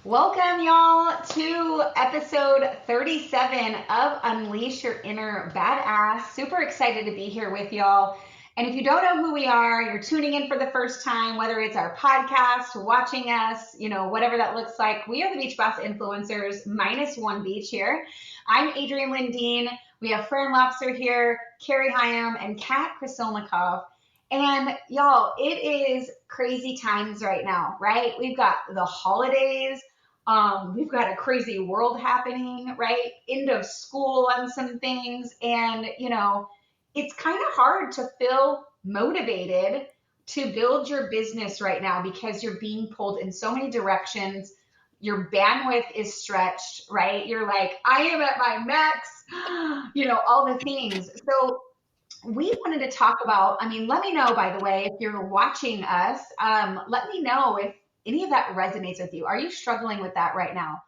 Welcome, y'all, to episode 37 of Unleash Your Inner Badass. Super excited to be here with y'all. And if you don't know who we are, you're tuning in for the first time, whether it's our podcast, watching us, whatever that looks like. We are the Beach Boss Influencers, minus one beach here. I'm Adrienne Lindeen. We have Fran Lobster here, Carrie Hyam, and Kat Krasilnikov. And y'all, it is crazy times right now, right? We've got the holidays. We've got a crazy world happening, right? End of school on some things. And, it's kind of hard to feel motivated to build your business right now because you're being pulled in so many directions. Your bandwidth is stretched, right? You're like, I am at my max, all the things. So we wanted to talk about, let me know, by the way, if you're watching us, let me know if any of that resonates with you. Are you struggling with that right now?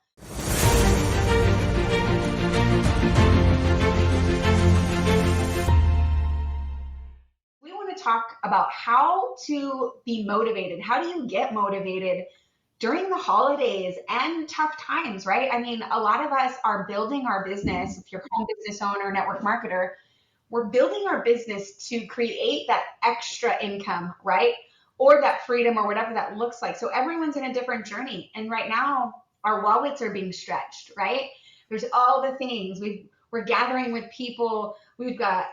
We want to talk about how to be motivated. How do you get motivated during the holidays and tough times, right? A lot of us are building our business. If you're a home business owner, network marketer, we're building our business to create that extra income, right? Or that freedom or whatever that looks like. So everyone's in a different journey. And right now, our wallets are being stretched, right? There's all the things. We're gathering with people. We've got,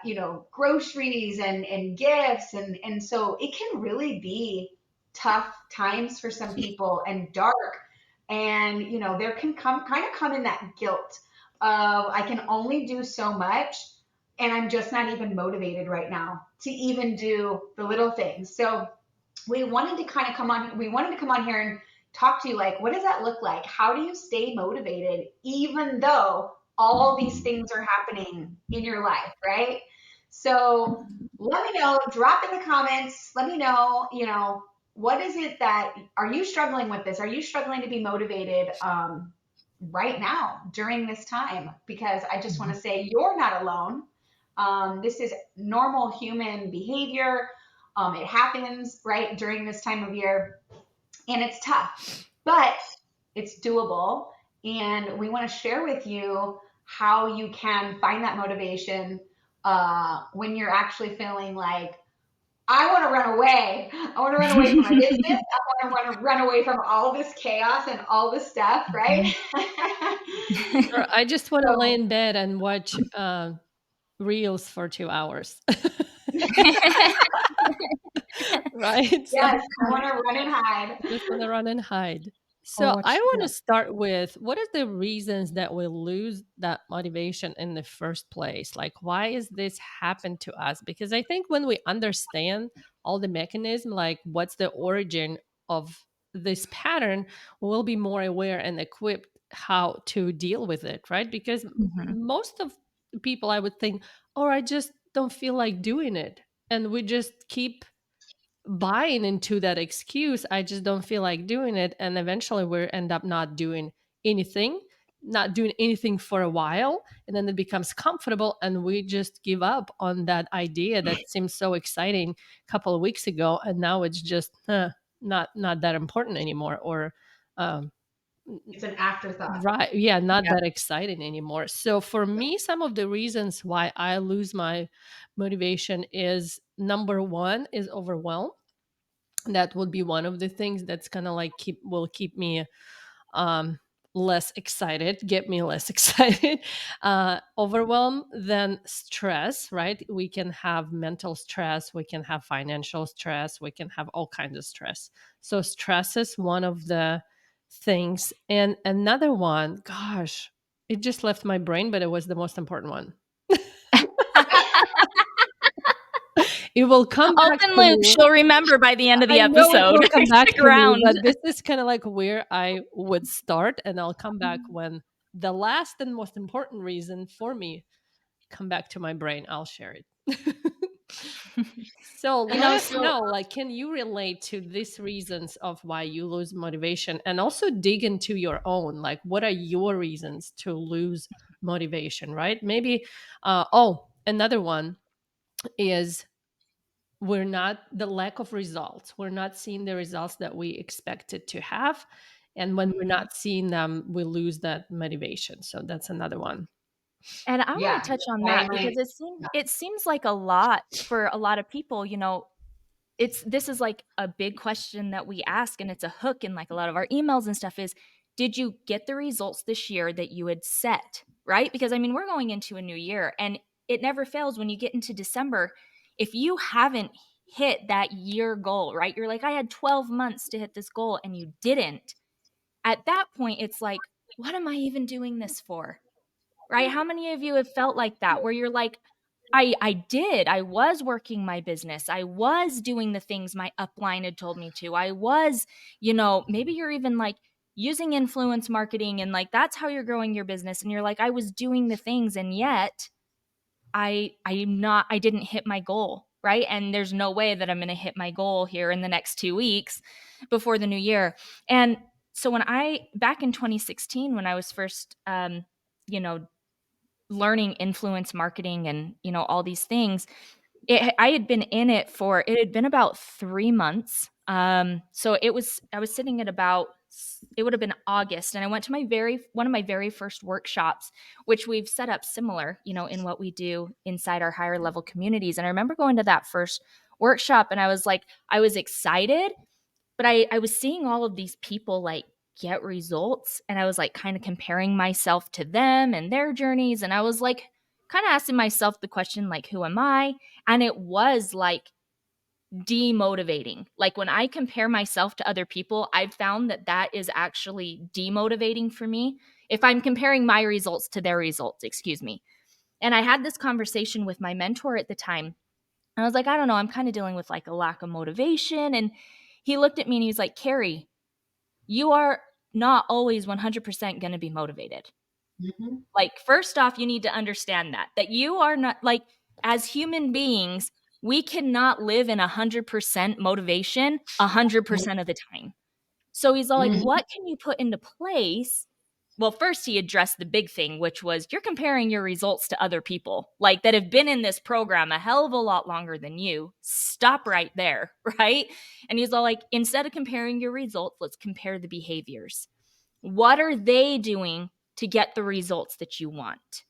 groceries and gifts. And so it can really be tough times for some people and dark. And, there can come in that guilt of I can only do so much and I'm just not even motivated right now to even do the little things. So we wanted to come on here and talk to you, like, what does that look like? How do you stay motivated even though all these things are happening in your life, right? So let me know, drop in the comments, let me know, what is it that, are you struggling with this? Are you struggling to be motivated right now during this time? Because I just want to say you're not alone. This is normal human behavior. It happens right during this time of year, and it's tough, but it's doable. And we want to share with you how you can find that motivation when you're actually feeling like, I want to run away. I want to run away from my business. I want to run away from all this chaos and all this stuff, right? Or I just want to lay So, in bed and watch reels for 2 hours. Right? So yes, I want to run and hide. just want to run and hide. Or So I watch want to yeah. start with what are the reasons that we lose that motivation in the first place? Like, why is this happen to us? Because I think when we understand all the mechanism, like what's the origin of this pattern, we'll be more aware and equipped how to deal with it, right? Because Mhm. most of the people, I would think, oh, I just don't feel like doing it. And we just keep buying into that excuse. I just don't feel like doing it, and eventually we end up anything not doing anything for a while, and then it becomes comfortable and we just give up on that idea that seems so exciting a couple of weeks ago, and now it's just not that important anymore, or um, It's an afterthought. right, yeah, not Yeah. that exciting anymore. So for me, some of the reasons why I lose my motivation is, number one is overwhelm. That would be one of the things that's kind of like keep me um less excited, get me less excited. Overwhelm. Then stress, right? We can have mental stress, we can have financial stress, we can have all kinds of stress. So stress is one of the things, and another one, gosh, it just left my brain, but it was the most important one. It will come back Open to loop. me. She'll remember by the end of the I know it episode. will come back Stick to me, around. but this is kind of like where I would start, and I'll come back when the last and most important reason for me come back to my brain. I'll share it. So let us So know, like, can you relate to these reasons of why you lose motivation, and also dig into your own, like, what are your reasons to lose motivation, right? Maybe, another one is we're not the lack of results, we're not seeing the results that we expected to have, And when we're not seeing them, we lose that motivation. So that's another one. And I wanna Yeah. touch on that because I, it seems like a lot for a lot of people, this is like a big question that we ask, and it's a hook in like a lot of our emails and stuff is, did you get the results this year that you had set? Right? Because I mean, we're going into a new year and it never fails when you get into December. If you haven't hit that year goal, right? You're like, I had 12 months to hit this goal and you didn't. At that point, it's like, what am I even doing this for? Right? How many of you have felt like that where you're like, I did. I was working my business. I was doing the things my upline had told me to. I was, maybe you're even like using influence marketing and like that's how you're growing your business and you're like I was doing the things and yet I didn't hit my goal, right? And there's no way that I'm going to hit my goal here in the next 2 weeks before the new year. And so when I back in 2016 when I was first you know learning influence marketing and all these things, I had been in it for it had been about 3 months. So I was sitting at about it would have been August, and I went to my very one of my very first workshops, which we've set up similar, in what we do inside our higher level communities. And I remember going to that first workshop and I was like, I was excited, but I was seeing all of these people like get results and I was like kind of comparing myself to them and their journeys and I was like kind of asking myself the question like who am I? And it was like demotivating. Like when I compare myself to other people, I've found that that is actually demotivating for me if I'm comparing my results to their results, excuse me. And I had this conversation with my mentor at the time. I was like, I don't know, I'm kind of dealing with like a lack of motivation. And he looked at me and he was like, Carrie, you are not always 100% going to be motivated. mhm, Like, first off, you need to understand that you are not like, as human beings, we cannot live in 100% motivation mhm, 100% of the time. So he's all like, mhm, what can you put into place? Well, first he addressed the big thing, which was you're comparing your results to other people like that have been in this program a hell of a lot longer than you. Stop right there, right? And he's all like, instead of comparing your results, let's compare the behaviors. What are they doing to get the results that you want?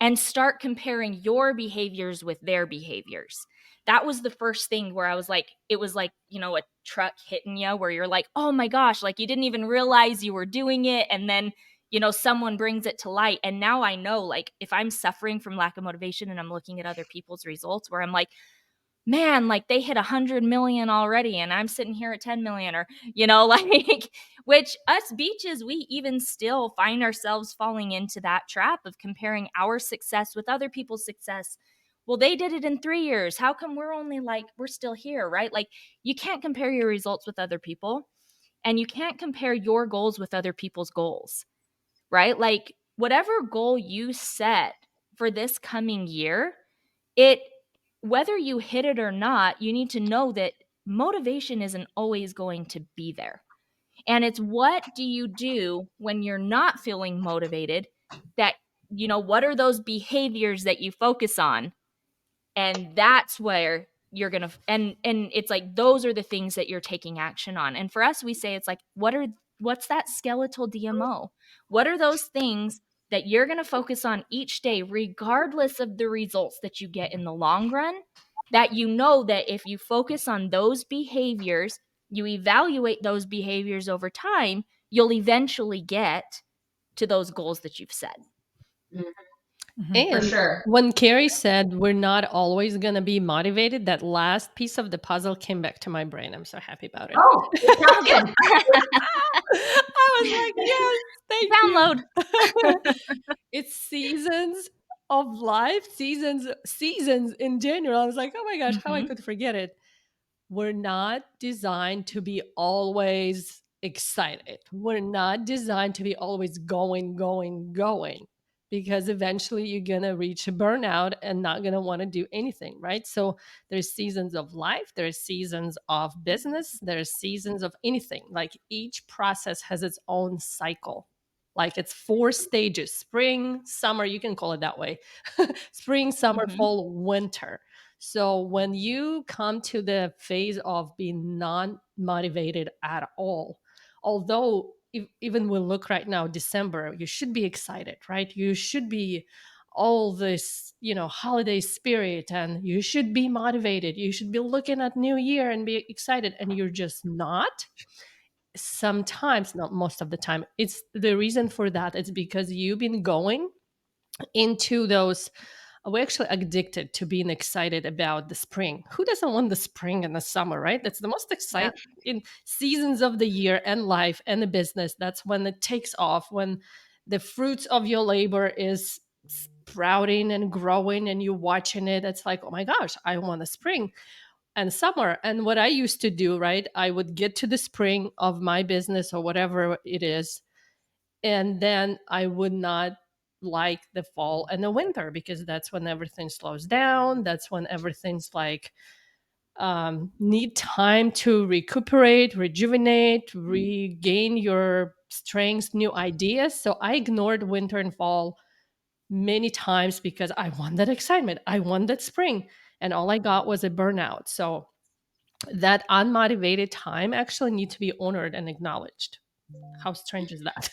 And start comparing your behaviors with their behaviors. That was the first thing where I was like, it was like, a truck hitting you where you're like, oh my gosh, like you didn't even realize you were doing it. And then, someone brings it to light. And now I know, like, if I'm suffering from lack of motivation and I'm looking at other people's results where I'm like, man, like they hit 100 million already and I'm sitting here at 10 million or, like, which us beaches, we even still find ourselves falling into that trap of comparing our success with other people's success. Well, they did it in 3 years. How come we're only like, we're still here, right? Like, you can't compare your results with other people and you can't compare your goals with other people's goals, right? Like, whatever goal you set for this coming year, it whether you hit it or not, you need to know that motivation isn't always going to be there. And it's what do you do when you're not feeling motivated that what are those behaviors that you focus on, and that's where you're going to and it's like those are the things that you're taking action on. And for us we say it's like what's that skeletal DMO? What are those things that you're going to focus on each day regardless of the results that you get in the long run, that that if you focus on those behaviors, you evaluate those behaviors over time, you'll eventually get to those goals that you've set. mhm. Mhm. For And sure. when Carrie said we're not always going to be motivated, that last piece of the puzzle came back to my brain. I'm so happy about it. Oh, it sounds good. I was like, yes, thank Download. you. It's seasons of life, seasons in general. I was like, oh my gosh, how I Mhm. could forget it. We're not designed to be always excited. We're not designed to be always going, going, going, because eventually you're going to reach a burnout and not going to want to do anything, right? So there's seasons of life, there's seasons of business, there's seasons of anything. Like each process has its own cycle. Like it's 4 stages: spring, summer, you can call it that way. Spring, summer, Mhm. fall, winter. So when you come to the phase of being non motivated at all, although if even we look right now, December, you should be excited, right? You should be all this, holiday spirit, and you should be motivated. You should be looking at New Year and be excited, and you're just not. Sometimes, not most of the time, it's the reason for that. It's because you've been going into those. We're actually addicted to being excited about the spring. Who doesn't want the spring and the summer, right? That's the most Yep. exciting in seasons of the year and life and the business. That's when it takes off, when the fruits of your labor is sprouting and growing and you're watching it. It's like, oh my gosh, I want a spring and summer. And what I used to do, right? I would get to the spring of my business or whatever it is, and then I would not like the fall and the winter, because that's when everything slows down. That's when everything's like, need time to recuperate, rejuvenate, regain your strengths, new ideas. So I ignored winter and fall many times because I want that excitement. I want that spring. And all I got was a burnout. So that unmotivated time actually needs to be honored and acknowledged. How strange is that?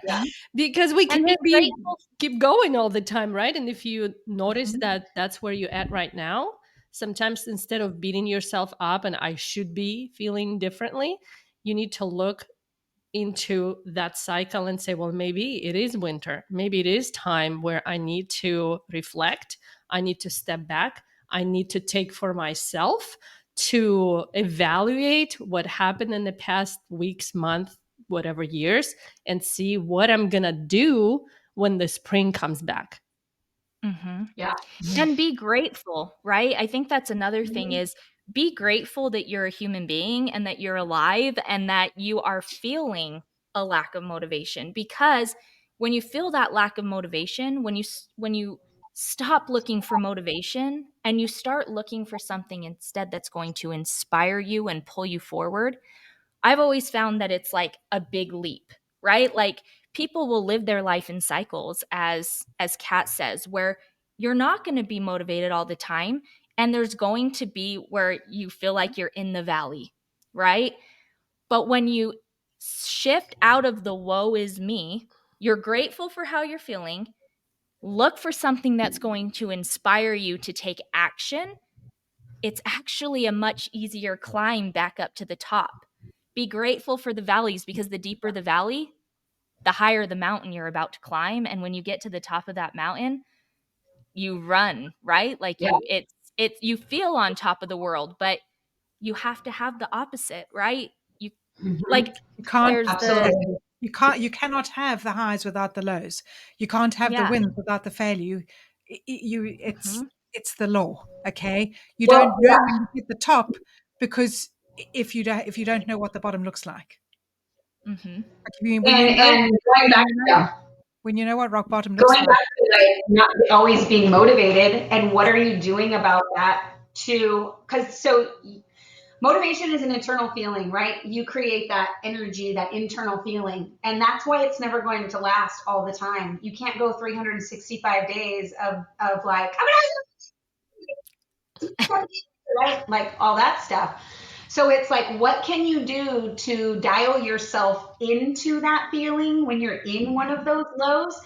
Yeah. Mhm. Because we And can't be be grateful. keep going all the time, right? And if you notice Mhm. that that's where you're at right now, sometimes instead of beating yourself up and I should be feeling differently, you need to look into that cycle and say, well, maybe it is winter. Maybe it is time where I need to reflect. I need to step back. I need to take for myself to evaluate what happened in the past weeks, month, whatever years, and see what I'm going to do when the spring comes back. Mhm. Yeah. And be grateful, right? I think that's another thing Mhm. is be grateful that you're a human being and that you're alive and that you are feeling a lack of motivation, because when you feel that lack of motivation, when you stop looking for motivation and you start looking for something instead that's going to inspire you and pull you forward, I've always found that it's like a big leap, right? Like people will live their life in cycles, as Kat says, where you're not going to be motivated all the time, and there's going to be where you feel like you're in the valley, right? But when you shift out of the woe is me, you're grateful for how you're feeling, look for something that's going to inspire you to take action, it's actually a much easier climb back up to the top. Be grateful for the valleys, because the deeper the valley, the higher the mountain you're about to climb. And when you get to the top of that mountain, you run, right? Like Yeah. it's you feel on top of the world, but you have to have the opposite, right? You Mhm. like You can't there's the Absolutely. you cannot have the highs without the lows. You can't have the yeah. wins without the failure. Mhm. It's the law. Okay, you Well, don't yeah. know when you hit the top, because if you don't know what the bottom looks like, Mhm. like when And going when back, you know yeah, when you know what rock bottom looks going like. back to like not always being motivated, and what are you doing about that? To because so motivation is an internal feeling, right? You create that energy, that internal feeling, and that's why it's never going to last all the time. You can't go 365 days of like right? Like all that stuff. So it's like, what can you do to dial yourself into that feeling when you're in one of those lows?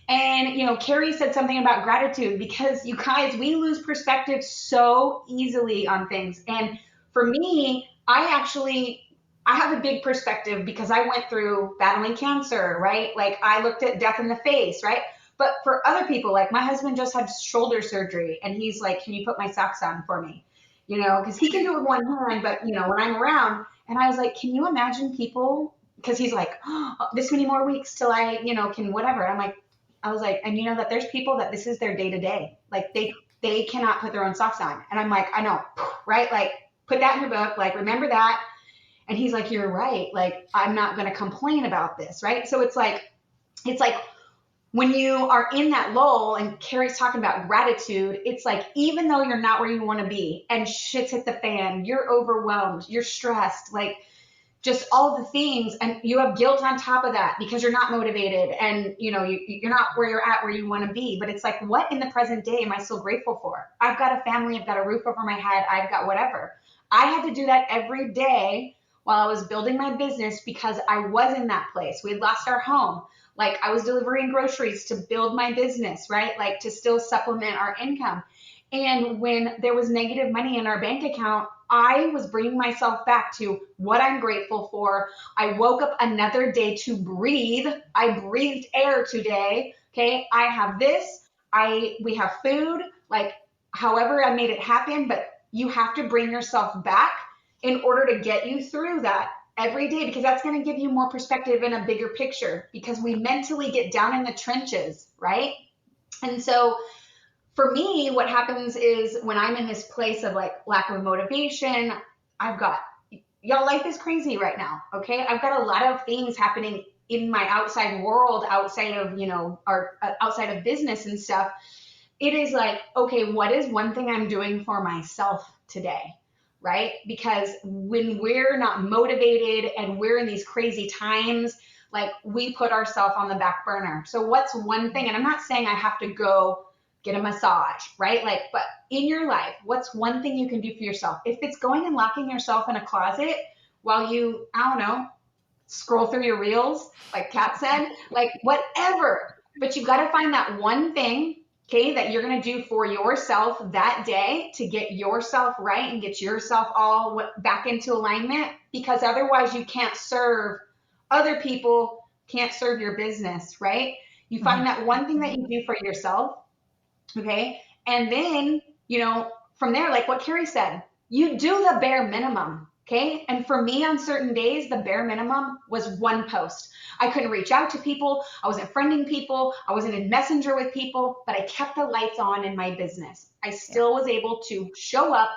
And, Carrie said something about gratitude, because you guys, we lose perspective so easily on things. And for me, I have a big perspective because I went through battling cancer, right? Like I looked at death in the face, right? But for other people, like my husband just had shoulder surgery and he's like, can you put my socks on for me? Because he can do it with one hand, but when I'm around, and I was like, can you imagine people? Because he's like, oh, this many more weeks till I, can whatever. I'm like, I was like, and that there's people that this is their day to day, like they cannot put their own socks on, and I'm like, I know, right? Like, put that in your book, like remember that. And he's like, you're right. Like, I'm not going to complain about this, right? So it's like when you are in that lull, and Carrie's talking about gratitude, it's like, even though you're not where you want to be and shit's hit the fan, you're overwhelmed, you're stressed, like just all the things, and you have guilt on top of that because you're not motivated, and you're not where you're at where you want to be. But it's like, what in the present day am I still grateful for? I've got a family, I've got a roof over my head, I've got whatever. I had to do that every day while I was building my business because I was in that place. We had lost our home. Like I was delivering groceries to build my business, right? Like to still supplement our income. And when there was negative money in our bank account, I was bringing myself back to what I'm grateful for. I woke up another day to breathe. I breathed air today. Okay. I have this. We have food. Like, however I made it happen, but you have to bring yourself back in order to get you through that every day, because that's going to give you more perspective and a bigger picture, because we mentally get down in the trenches, right? And so for me, what happens is when I'm in this place of like lack of motivation, I've got, y'all, life is crazy right now. Okay. I've got a lot of things happening in my outside world, outside of, our outside of business and stuff. It is like, okay, what is one thing I'm doing for myself today? Right? Because when we're not motivated and we're in these crazy times, like we put ourselves on the back burner. So what's one thing? And I'm not saying I have to go get a massage, right? Like, but in your life, what's one thing you can do for yourself? If it's going and locking yourself in a closet while you, I don't know, scroll through your reels, like Kat said, like whatever. But you've got to find that one thing, okay, that you're going to do for yourself that day to get yourself right and get yourself all back into alignment, because otherwise you can't serve other people, can't serve your business, right? You find that one thing that you do for yourself, okay? And then, from there, like what Carrie said, you do the bare minimum, okay? And for me, on certain days, the bare minimum was one post. I couldn't reach out to people. I wasn't friending people. I wasn't in Messenger with people, but I kept the lights on in my business. I still was able to show up,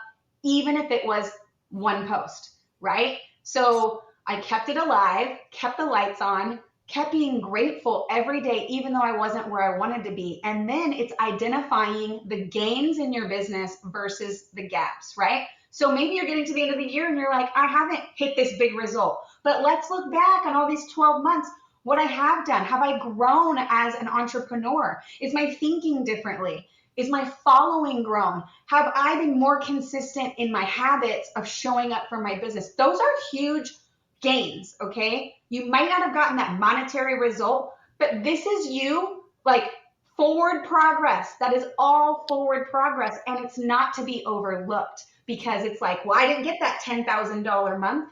even if it was one post, right? So I kept it alive, kept the lights on, kept being grateful every day, even though I wasn't where I wanted to be. And then it's identifying the gains in your business versus the gaps, right? So maybe you're getting to the end of the year and you're like, I haven't hit this big result, but let's look back on all these 12 months, what I have done. Have I grown as an entrepreneur? Is my thinking differently? Is my following grown? Have I been more consistent in my habits of showing up for my business? Those are huge gains, okay? You might not have gotten that monetary result, but this is you, like, forward progress. That is all forward progress, and it's not to be overlooked, because it's like, well, I didn't get that $10,000 month,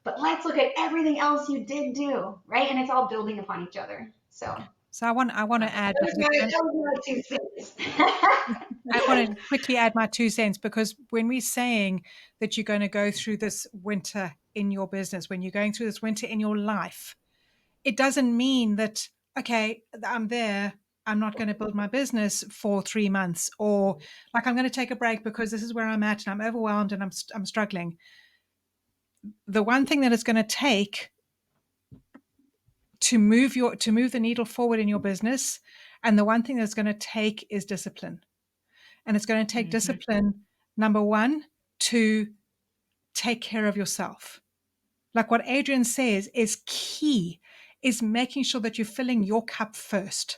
but let's look at everything else you did do, right? And it's all building upon each other. So I want to add, that was my 2 cents. I want to quickly add my 2 cents, because when we're saying that you're going to go through this winter in your business, when you're going through this winter in your life, it doesn't mean that, okay, I'm there, I'm not going to build my business for 3 months, or like I'm going to take a break because this is where I'm at and I'm overwhelmed and I'm struggling. The one thing that it's going to take to move the needle forward in your business, and the one thing that's going to take is discipline. And it's going to take discipline, number one, to take care of yourself. Like what Adrian says is key, is making sure that you're filling your cup first.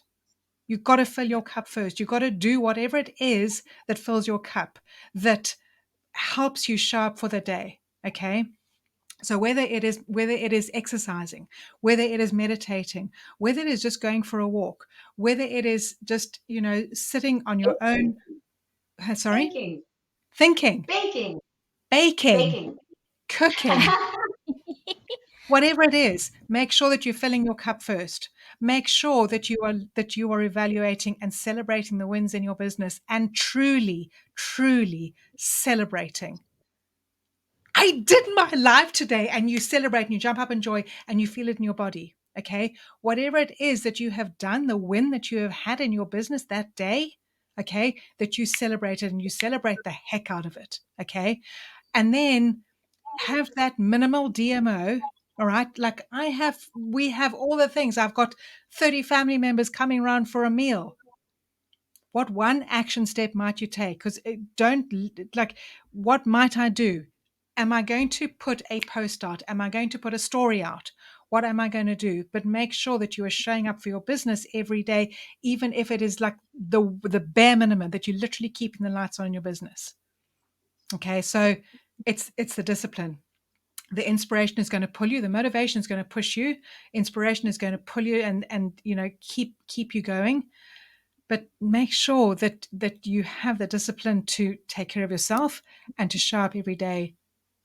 You've got to fill your cup first. You've got to do whatever it is that fills your cup, that helps you show up for the day. Okay. So whether it is exercising, whether it is meditating, whether it is just going for a walk, whether it is just, sitting on your own, sorry, Thinking, thinking, baking, baking, baking. cooking, whatever it is, make sure that you're filling your cup first. Make sure that you are evaluating and celebrating the wins in your business, and truly, truly celebrating. I did my life today, and you celebrate and you jump up in joy and you feel it in your body. Okay. Whatever it is that you have done, the win that you have had in your business that day, okay, that you celebrated, and you celebrate the heck out of it. Okay. And then have that minimal DMO. All right. Like we have all the things. I've got 30 family members coming around for a meal. What one action step might you take? Because what might I do? Am I going to put a post out? Am I going to put a story out? What am I going to do? But make sure that you are showing up for your business every day, even if it is like the bare minimum, that you're literally keeping the lights on in your business. Okay. So it's the discipline. The inspiration is going to pull you, the motivation is going to push you, inspiration is going to pull you and keep you going. But make sure that you have the discipline to take care of yourself and to show up every day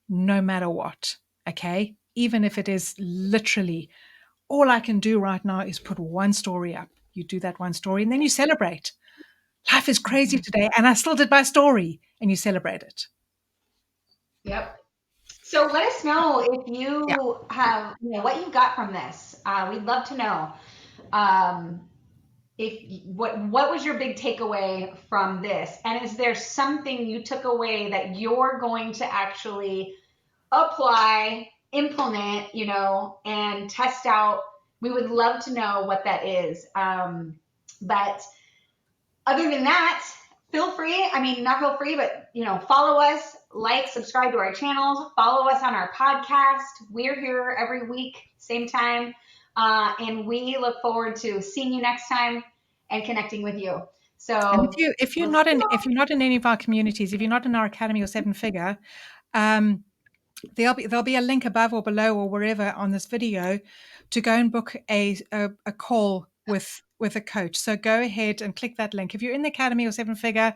no matter what. Okay, even if it is literally all I can do right now is put one story up. You do that one story and then you celebrate. Life is crazy today and I still did my story, and you celebrate it. Yep. So let us know if Yeah. you have, what you got from this. We'd love to know. Um, if what was your big takeaway from this? And is there something you took away that you're going to actually apply, implement, and test out? We would love to know what that is. But other than that, feel free. I mean, not feel free, but follow us, like, subscribe to our channels, follow us on our podcast. We're here every week, same time, and we look forward to seeing you next time and connecting with you. And So, if you're not in any of our communities, if you're not in our Academy or Seven Figure, there'll be a link above or below or wherever on this video to go and book a call with a coach. So go ahead and click that link. If you're in the Academy or Seven Figure,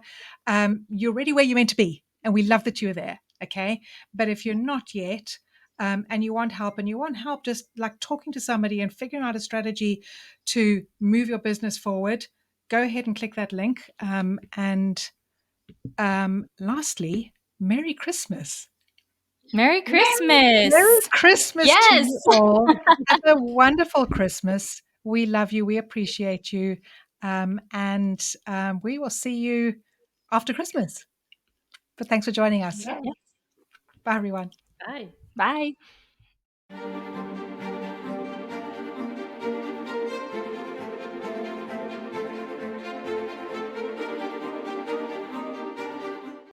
you're already where you're meant to be, and we love that you're there. Okay, but if you're not yet, and you want help, just like talking to somebody and figuring out a strategy to move your business forward, go ahead and click that link. And lastly, Merry Christmas. Merry Merry Christmas. Christmas to Yes. you all. Have a wonderful Christmas. We love you. We appreciate you. And we will see you after Christmas. But thanks for joining us. yeah. Bye, everyone. Bye. Bye.